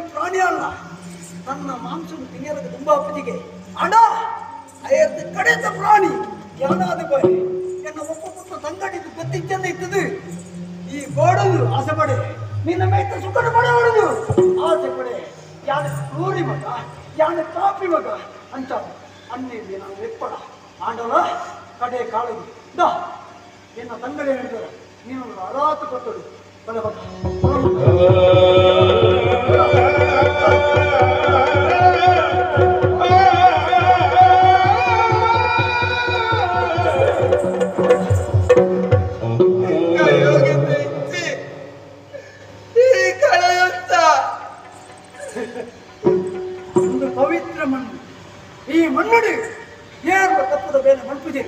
ಪ್ರಾಣಿ ಅಲ್ಲ, ನನ್ನ ಮಾಂಸವನ್ನು ತಿನ್ನೋದಕ್ಕೆ ತುಂಬಾ ಅಪ್ಪಜಿಗೆ ಅಡ ಅಯ್ಯದ ಕಡೆದ ಪ್ರಾಣಿ ಯಾನಾದ ಬಾಯಿ ಎನ್ನ ಒಪ್ಪ ಪುಟ್ಟ ತಂಗಡಿದ್ದು ಗೊತ್ತಿಚ್ಚಂದ ಇದ್ದದು ಈ ಗೋಡಲು ಆಸೆ ಪಡೆ ನಿನ್ನ ಮೈತ ಸುಖದ ಪಡೆ ಹೊಡೆದು ಆಸೆ ಪಡೆ ಯಾನ ಕ್ರೂರಿ ಮಗ ಯಾನ ಕಾಪಿ ಮಗ ಅಂತ ಅನ್ನೇಲಿ ನಾನು ಎಪ್ಪಡ ಆಂಡಲ ಕಡೆ ಕಾಳಗಿ ದ ಎನ್ನ ತಂಗಡಿ ಹೇಳಿದರೆ ನೀನು ಅರಾತು ಕೊಟ್ಟಳು ಬಲೆ ಬಗ ಪವಿತ್ರ ಮಣ್ಣು ಈ ಮಣ್ಣಡಿ ಏರುವ ತಪ್ಪದ ಮೇಲೆ ಮಣ್ಪುಜೆ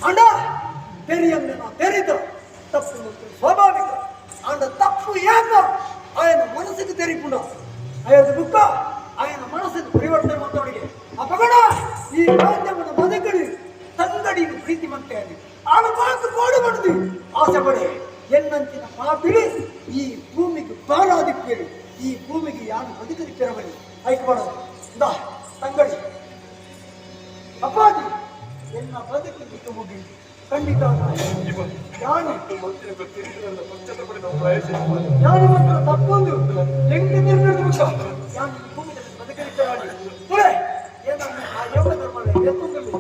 ಅಂಡ ತೆರಿಯಂಗೆ ನಾ ತೆರಿದ ತಪ್ಪು ಸ್ವಾಭಾವಿಕ ಅಂಡ ತಪ್ಪು ಯಾಕೋ ఆయన మనసుకు తెరిపుండ ఆయన బుక్క ఆయన మనసుకు పరివర్తన మాత్రమే అపగడ ఈ రాజ్యమున బతుకుడి ತಂಗಡಿನ ಪ್ರೀತಿ ಮತ್ತೆ ಅಲ್ಲಿ ಆಳ ಮಾತು ಕೋಡಬಾರದು ಆಸೆಪಡೆ ಎನ್ನಂತಿನ ಪಾಪಿಳಿ ಈ ಭೂಮಿಗೆ ಬಾರಾದಿಪ್ಪೇಳಿ ಈ ಭೂಮಿಗೆ ಯಾರು ಬದುಕಲಿಕ್ಕಿರಬಲ್ಲಿ ಐಕ್ಬಾರದು ಇಂದ ತಂಗಡಿ ಅಪ್ಪಾಜಿ ಎನ್ನ ಬದುಕು ಬಿಟ್ಟು ಹೋಗಿ ಖಂಡಿತ ಯಾನು ಮಾತ್ರ ತಪ್ಪೊಂದು ಹೆಂಗೆ ನಿರ್ಣಯ ಯಾನು ಭೂಮಿಯಲ್ಲಿ ಬದುಕಲಿಕ್ಕಿರಬಲ್ಲಿ ಏನನ್ನ ಆ ಯೋಗ ಧರ್ಮ ಎತ್ತುದಲ್ಲಿ